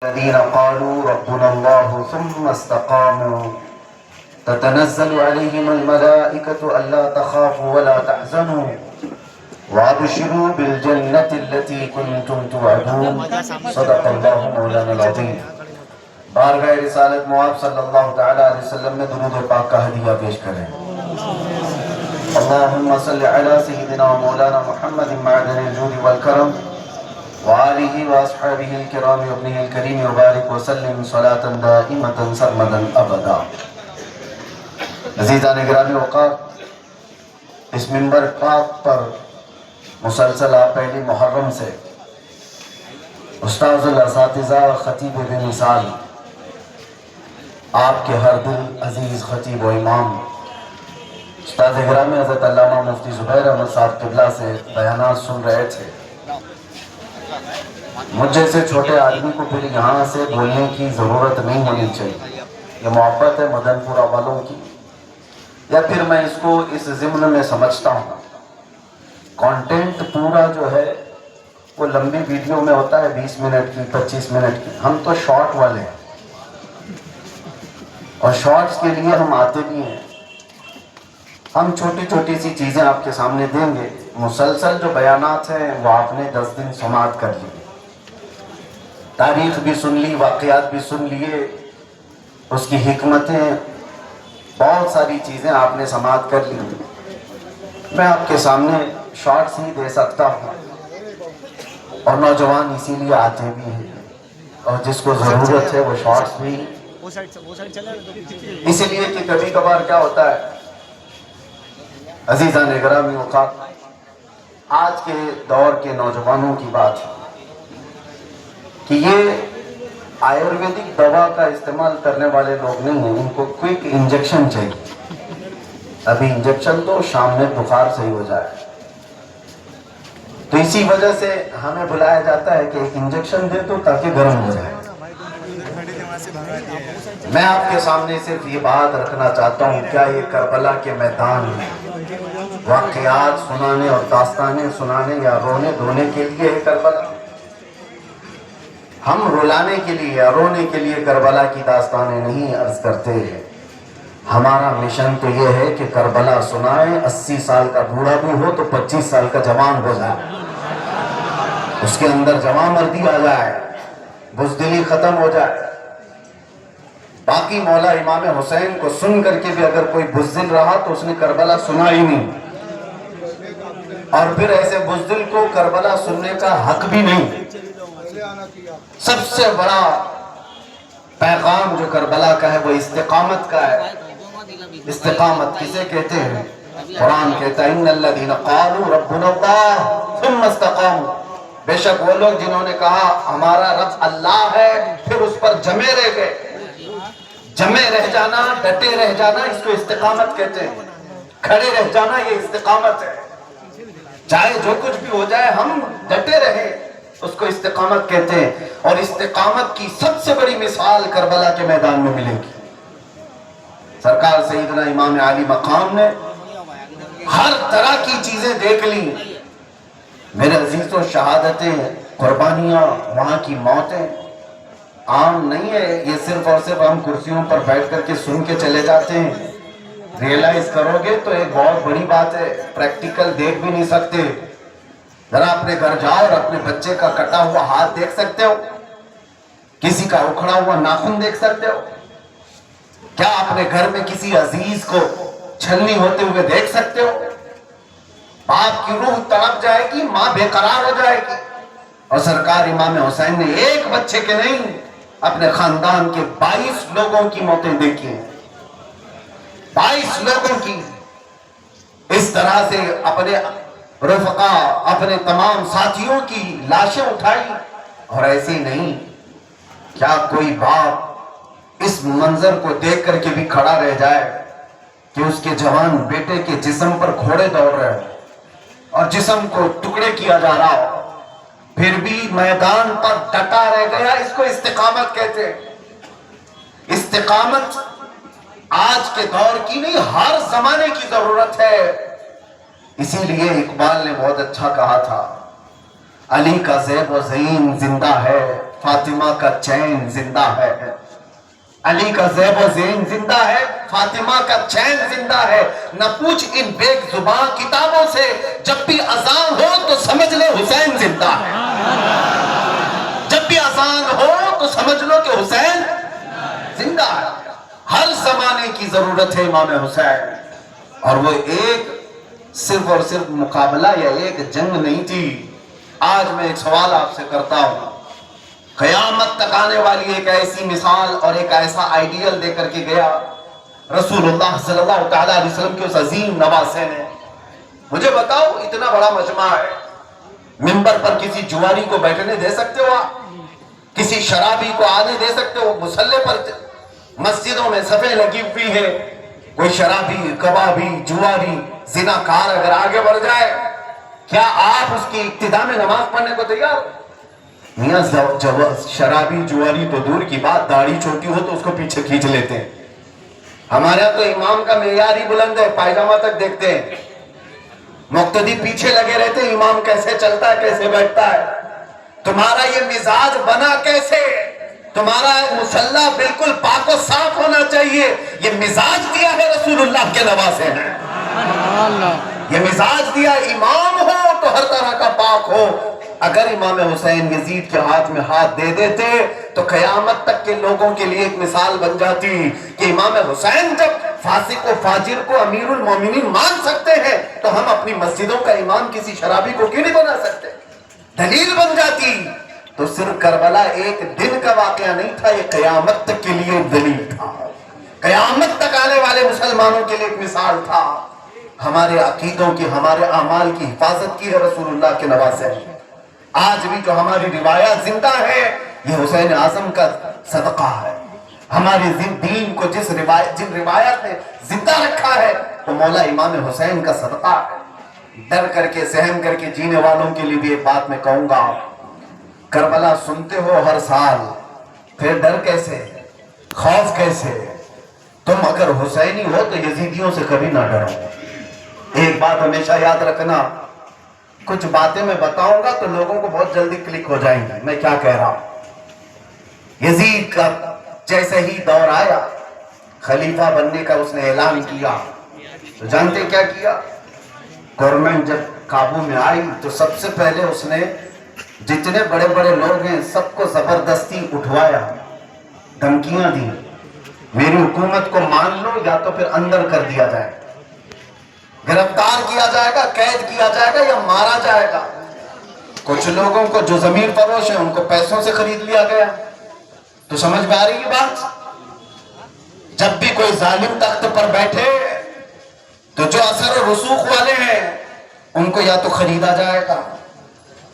الذين قالوا ربنا الله ثم استقاموا تتنزل عليهم الملائكة ألا تخافوا ولا تحزنوا وابشروا بالجنة التي كنتم توعدون صدق الله مولانا العظيم. بارگاہ رسالت مواب صلی اللہ تعالی علیہ وسلم میں درود پاک کا ہدیہ پیش کریں. اللہم صلی علی سیدنا مولانا محمد معدن الجود والکرم وآلہ واصحابہ الکرام وابنہ الکریم وبارک وسلم صلاة دائمة سرمدا ابدا. عزیزان گرامی اوقات، اس منبر پاک پر مسلسل آپ پہلی محرم سے استاذ الاساتذہ خطیب بن مثال، آپ کے ہر دل عزیز خطیب و امام استاد گرامی حضرت علامہ مفتی زبیر احمد صاحب قبلہ سے بیانات سن رہے تھے. مجھ جیسے چھوٹے آدمی کو پھر یہاں سے بولنے کی ضرورت نہیں ہونی چاہیے. یہ محبت ہے مدن پورہ والوں کی، یا پھر میں اس کو اس ضمن میں سمجھتا ہوں. کانٹینٹ پورا جو ہے وہ لمبی ویڈیو میں ہوتا ہے 20 منٹ کی 25 منٹ کی. ہم تو شارٹ والے ہیں اور شارٹس کے لیے ہم آتے بھی ہیں. ہم چھوٹی چھوٹی سی چیزیں آپ کے سامنے دیں گے. مسلسل جو بیانات ہیں وہ آپ نے 10 دن سماعت کر لی، تاریخ بھی سن لی، واقعات بھی سن لیے، اس کی حکمتیں، بہت ساری چیزیں آپ نے سماعت کر لی. میں آپ کے سامنے شارٹس ہی دے سکتا ہوں، اور نوجوان اسی لیے آتے بھی ہیں، اور جس کو ضرورت ہے وہ شارٹس بھی اسی لیے کہ کبھی کبھار کیا ہوتا ہے عزیزان گرامی اوقات، آج کے دور کے نوجوانوں کی بات ہے کہ یہ آیورویدک دوا کا استعمال کرنے والے لوگ نہیں ہیں. ان کو کوئک انجیکشن چاہیے. ابھی انجیکشن تو شام میں بخار صحیح ہو جائے. تو اسی وجہ سے ہمیں بلایا جاتا ہے کہ ایک انجیکشن دے تو تاکہ گرم ہو جائے. میں آپ کے سامنے صرف یہ بات رکھنا چاہتا ہوں، کیا یہ کربلا کے میدان میں واقعات سنانے اور داستانیں سنانے یا رونے دھونے کے لیے ہے کربلا؟ ہم رلانے کے لیے یا رونے کے لیے کربلا کی داستانیں نہیں عرض کرتے. ہمارا مشن تو یہ ہے کہ کربلا سنائیں، 80 سال کا بوڑھا بھی ہو تو 25 سال کا جوان ہو جائے، اس کے اندر جوان مردی آ جائے، بزدلی ختم ہو جائے. باقی مولا امام حسین کو سن کر کے بھی اگر کوئی بزدل رہا تو اس نے کربلا سنا ہی نہیں، اور پھر ایسے بزدل کو کربلا سننے کا حق بھی نہیں. سب سے بڑا پیغام جو کربلا کا ہے وہ استقامت کا ہے. استقامت کسے کہتے ہیں؟ قرآن کہتا ہے ان الذین قالوا ربنا اللہ ثم استقاموا، بے شک وہ لوگ جنہوں نے کہا ہمارا رب اللہ ہے پھر اس پر جمے رہ گئے. جمے رہ جانا، ڈٹے رہ جانا، اس کو استقامت کہتے ہیں. کھڑے رہ جانا یہ استقامت ہے. چاہے جو کچھ بھی ہو جائے ہم ڈٹے رہے، اس کو استقامت کہتے ہیں. اور استقامت کی سب سے بڑی مثال کربلا کے میدان میں ملے گی. سرکار سیدنا امام علی مقام نے ہر طرح کی چیزیں دیکھ لی. میرے عزیزوں، شہادتیں، قربانیاں، وہاں کی موتیں عام نہیں ہے. یہ صرف اور صرف ہم کرسیوں پر بیٹھ کر کے سن کے چلے جاتے ہیں. ریئلائز کرو گے تو ایک بہت بڑی بات ہے. پریکٹیکل دیکھ بھی نہیں سکتے. ذرا اپنے گھر جاؤ اور اپنے بچے کا کٹا ہوا ہاتھ دیکھ سکتے ہو؟ کسی کا اکھڑا ہوا ناخن دیکھ سکتے ہو؟ کیا اپنے گھر میں کسی عزیز کو چھلنی ہوتے ہوئے دیکھ سکتے ہو؟ باپ کی روح تڑپ جائے گی، ماں بے قرار ہو جائے گی. اور سرکار امام حسین نے ایک بچے کے نہیں، اپنے خاندان کے 22 لوگوں کی موتیں دیکھی ہیں. 22 لوگوں کی. اس طرح سے اپنے رفقا، اپنے تمام ساتھیوں کی لاشیں اٹھائی. اور ایسے ہی نہیں، کیا کوئی باپ اس منظر کو دیکھ کر کے بھی کھڑا رہ جائے کہ اس کے جوان بیٹے کے جسم پر گھوڑے دوڑ رہے ہو اور جسم کو ٹکڑے کیا جا رہا ہو، پھر بھی میدان پر ڈٹا رہ گیا؟ اس کو استقامت کہتے ہیں. استقامت آج کے دور کی نہیں، ہر زمانے کی ضرورت ہے. اسی لیے اقبال نے بہت اچھا کہا تھا، علی کا زیب و زین زندہ ہے، فاطمہ کا چین زندہ ہے، علی کا زیب و زین زندہ ہے، فاطمہ کا چین زندہ ہے۔ نہ پوچھ ان بے زبان کتابوں سے، جب بھی اذان ہو تو سمجھ لے حسین زندہ ہے، جب بھی اذان ہو تو سمجھ لو کہ حسین زندہ ہے۔ ہر زمانے کی ضرورت ہے امام حسین، اور وہ ایک صرف اور صرف مقابلہ یا ایک جنگ نہیں تھی۔ آج میں ایک سوال آپ سے کرتا ہوں، قیامت تک آنے والی ایک ایسی مثال اور ایک ایسا آئیڈیل دے کر کے گیا رسول اللہ صلی اللہ تعالیٰ علیہ وسلم کے اس عظیم نواسے نے۔ مجھے بتاؤ، اتنا بڑا مجمع ہے، منبر پر کسی جواری کو بیٹھنے دے سکتے ہو آپ؟ کسی شرابی کو آنے دے سکتے ہو؟ مصلی پر مسجدوں میں صفیں لگی ہوئی ہے، کوئی شرابی، کبابی، جواری، زناکار اگر آگے بڑھ جائے، کیا آپ اس کی ابتدا میں نماز پڑھنے کو تیار ہو؟ میاں شرابی جواری تو دور کی بات، داڑھی چھوٹی ہو تو اس کو پیچھے کھینچ لیتے ہیں۔ ہمارے یہاں تو امام کا معیار ہی بلند ہے، پائجامہ تک دیکھتے ہیں، مقتدی پیچھے لگے رہتے ہیں امام کیسے چلتا ہے، کیسے بیٹھتا ہے۔ تمہارا یہ مزاج بنا کیسے؟ تمہارا مصلی بالکل پاک و صاف ہونا چاہیے۔ یہ مزاج دیا ہے رسول اللہ کے نواسے ہیں، یہ مزاج دیا امام ہو تو ہر طرح کا پاک ہو۔ اگر امام حسین یزید کے ہاتھ میں ہاتھ دے دیتے تو قیامت تک کے لوگوں کے لیے ایک مثال بن جاتی کہ امام حسین جب فاسق و فاجر کو امیر المومنین مان سکتے ہیں تو ہم اپنی مسجدوں کا امام کسی شرابی کو کیوں نہیں بنا سکتے؟ دلیل بن جاتی۔ تو صرف کربلا ایک دن کا واقعہ نہیں تھا، یہ قیامت تک کے لیے دلیل تھا، قیامت تک آنے والے مسلمانوں کے لیے ایک مثال تھا۔ ہمارے عقیدوں کی، ہمارے اعمال کی حفاظت کی ہے رسول اللہ کے نواسے نے۔ آج بھی جو ہماری روایات زندہ ہے یہ حسین اعظم کا صدقہ ہے۔ ہمارے دین کو جن روایات نے زندہ رکھا ہے وہ مولا امام حسین کا صدقہ ہے۔ ڈر کر کے، سہم کر کے جینے والوں کے لیے بھی ایک بات میں کہوں گا، کربلا سنتے ہو ہر سال، پھر ڈر کیسے، خوف کیسے؟ تم اگر حسینی ہو تو یزیدیوں سے کبھی نہ ڈرو۔ ایک بات ہمیشہ یاد رکھنا، کچھ باتیں میں بتاؤں گا تو لوگوں کو بہت جلدی کلک ہو جائیں گی میں کیا کہہ رہا ہوں۔ یزید کا جیسے ہی دور آیا، خلیفہ بننے کا اس نے اعلان کیا، تو جانتے کیا کیا؟ گورنمنٹ جب قابو میں آئی تو سب سے پہلے اس نے جتنے بڑے بڑے لوگ ہیں سب کو زبردستی اٹھوایا، دھمکیاں دی، میری حکومت کو مان لو یا تو پھر اندر کر دیا جائے، گرفتار کیا جائے گا، قید کیا جائے گا یا مارا جائے گا۔ کچھ لوگوں کو جو ضمیر فروش ہیں ان کو پیسوں سے خرید لیا گیا۔ تو سمجھ میں آ رہی ہے بات؟ جب بھی کوئی ظالم تخت پر بیٹھے تو جو اثر و رسوخ والے ہیں ان کو یا تو خریدا جائے گا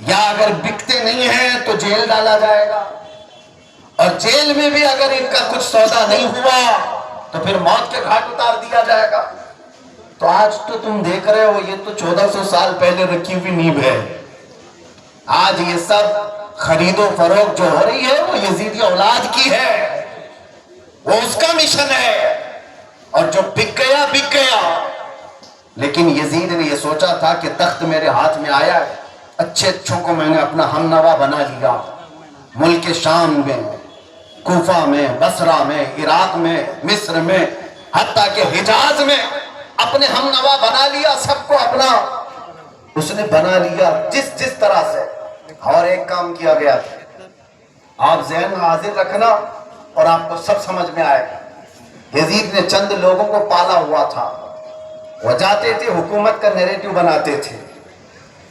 یا اگر بکتے نہیں ہیں تو جیل ڈالا جائے گا، اور جیل میں بھی اگر ان کا کچھ سودا نہیں ہوا تو پھر موت کے گھاٹ اتار دیا جائے گا۔ تو آج تو تم دیکھ رہے ہو یہ تو 1400 سال پہلے رکھی ہوئی نیب ہے۔ آج یہ سب خرید و فروخت جو ہو رہی ہے وہ یزیدی اولاد کی ہے، وہ اس کا مشن ہے، اور جو بک گیا بک گیا۔ لیکن یزید نے یہ سوچا تھا کہ تخت میرے ہاتھ میں آیا ہے، اچھے اچھوں کو میں نے اپنا ہم نوا بنا لیا، ملک شام میں، کوفہ میں، بصرہ میں، عراق میں، مصر میں، حتیٰ کہ حجاز میں اپنے ہم نوا بنا لیا، سب کو اپنا اس نے بنا لیا جس طرح سے۔ اور ایک کام کیا گیا تھا، آپ ذہن میں حاضر رکھنا اور آپ کو سب سمجھ میں آئے گا۔ یزید نے چند لوگوں کو پالا ہوا تھا، وہ جاتے تھے حکومت کا نیریٹو بناتے تھے،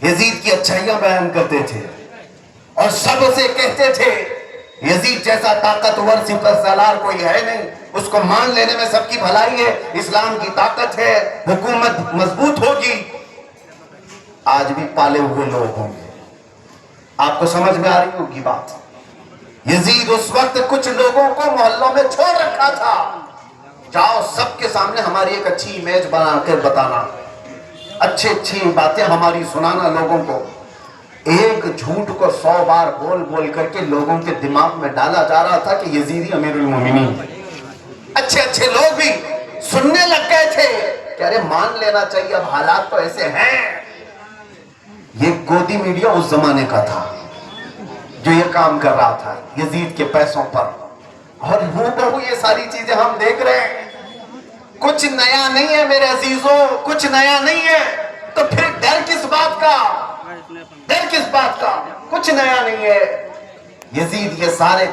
یزید کی اچھائیاں بیان کرتے تھے اور سب سے کہتے تھے یزید جیسا طاقتور سپہ سالار کوئی ہے نہیں، اس کو مان لینے میں سب کی بھلائی ہے، اسلام کی طاقت ہے، حکومت مضبوط ہوگی۔ آج بھی پالے ہوئے لوگ ہوں گے، آپ کو سمجھ میں آ رہی ہوگی بات۔ یزید اس وقت کچھ لوگوں کو محلوں میں چھوڑ رکھا تھا، جاؤ سب کے سامنے ہماری ایک اچھی امیج بنا کر بتانا، اچھی باتیں ہماری سنانا لوگوں کو۔ ایک جھوٹ کو 100 بار بول بول کر کے لوگوں کے دماغ میں ڈالا جا رہا تھا کہ یزیدی امیر المومنین۔ اچھے لوگ بھی سننے لگ گئے تھے کہ ارے مان لینا چاہیے، اب حالات تو ایسے ہیں۔ یہ گودی میڈیا اس زمانے کا تھا، جو یہ کام کر رہا تھا یزید کے پیسوں پر، اور ہوں بہو یہ ساری چیزیں ہم دیکھ رہے ہیں. کچھ نیا نہیں ہے میرے عزیزوں، کچھ نیا نہیں ہے. تو پھر ڈر کس بات کا؟ ڈر کس بات کا؟ کچھ نیا نہیں ہے. یزید یہ سارے